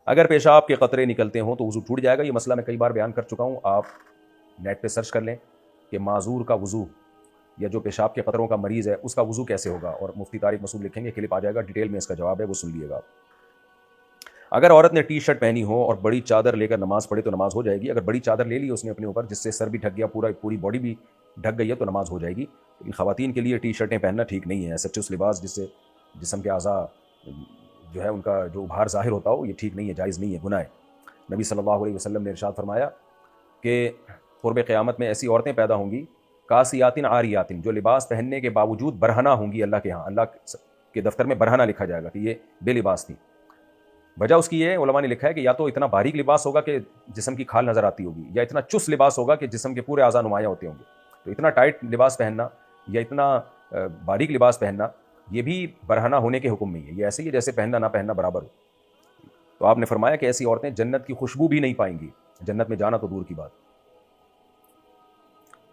اگر پیشاب کے قطرے نکلتے ہوں تو وضو ٹوٹ جائے گا. یہ مسئلہ میں کئی بار بیان کر چکا ہوں, آپ نیٹ پہ سرچ کر لیں کہ معذور کا وضو یا جو پیشاب کے قطروں کا مریض ہے اس کا وضو کیسے ہوگا, اور مفتی طارق مسعود لکھیں گے, کلپ آ جائے گا, ڈیٹیل میں اس کا جواب ہے, وہ سن لیے گا. اگر عورت نے ٹی شرٹ پہنی ہو اور بڑی چادر لے کر نماز پڑھے تو نماز ہو جائے گی. اگر بڑی چادر لے لی اس نے اپنے اوپر جس سے سر بھی ڈھک گیا, پوری باڈی بھی ڈھک گئی ہے تو نماز ہو جائے گی. لیکن خواتین کے لیے ٹی شرٹیں پہننا ٹھیک نہیں ہے. ایسا چس لباس جس سے جسم کے اعضاء جو ہے ان کا جو ابھار ظاہر ہوتا ہو, یہ ٹھیک نہیں ہے, جائز نہیں ہے, گناہ ہے. نبی صلی اللہ علیہ وسلم نے ارشاد فرمایا کہ قرب قیامت میں ایسی عورتیں پیدا ہوں گی کاسیاتن عاریاتن, جو لباس پہننے کے باوجود برہنہ ہوں گی. اللہ کے ہاں, اللہ کے دفتر میں برہنہ لکھا جائے گا کہ یہ بے لباس تھی. وجہ اس کی یہ علماء نے لکھا ہے کہ یا تو اتنا باریک لباس ہوگا کہ جسم کی کھال نظر آتی ہوگی, یا اتنا چست لباس ہوگا کہ جسم کے پورے اعضاء نمایاں ہوتے ہوں گے. تو اتنا ٹائٹ لباس پہننا یا اتنا باریک لباس پہننا یہ بھی برہنہ ہونے کے حکم میں ہے. یہ ایسے ہی جیسے پہننا نہ پہننا برابر ہو. تو آپ نے فرمایا کہ ایسی عورتیں جنت کی خوشبو بھی نہیں پائیں گی, جنت میں جانا تو دور کی بات.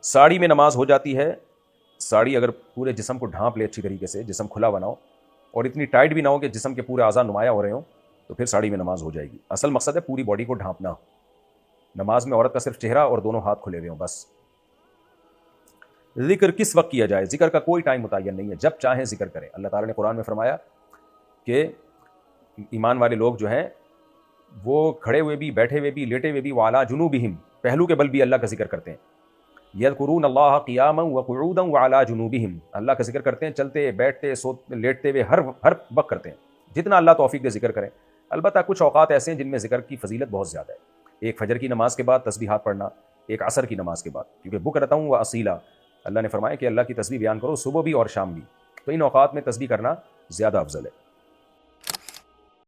ساڑی میں نماز ہو جاتی ہے. ساڑی اگر پورے جسم کو ڈھانپ لے اچھی طریقے سے, جسم کھلا بناؤ اور اتنی ٹائٹ بھی نہ ہو کہ جسم کے پورے اعضاء نمایاں ہو رہے ہوں, تو پھر ساڑی میں نماز ہو جائے گی. اصل مقصد ہے پوری باڈی کو ڈھانپنا. نماز میں عورت کا صرف چہرہ اور دونوں ہاتھ کھلے ہوئے ہوں بس. ذکر کس وقت کیا جائے؟ ذکر کا کوئی ٹائم متعین نہیں ہے, جب چاہیں ذکر کریں. اللہ تعالیٰ نے قرآن میں فرمایا کہ ایمان والے لوگ جو ہیں وہ کھڑے ہوئے بھی, بیٹھے ہوئے بھی, لیٹے ہوئے بھی, وعلی جنوبہم, پہلو کے بل بھی اللہ کا ذکر کرتے ہیں. یذکرون اللہ قیاما وقعودا وعلی جنوبہم, اللہ کا ذکر کرتے ہیں چلتے, بیٹھتے, سوتے, لیٹتے ہوئے, ہر وقت کرتے ہیں, جتنا اللہ توفیق دے ذکر کریں. البتہ کچھ اوقات ایسے ہیں جن میں ذکر کی فضیلت بہت زیادہ ہے. ایک فجر کی نماز کے بعد تسبیحات پڑھنا, ایک عصر کی نماز کے بعد, کیونکہ بکرۃ و اصیلا, اللہ نے فرمایا کہ اللہ کی تسبیح بیان کرو صبح بھی اور شام بھی. تو ان اوقات میں تسبیح کرنا زیادہ افضل ہے.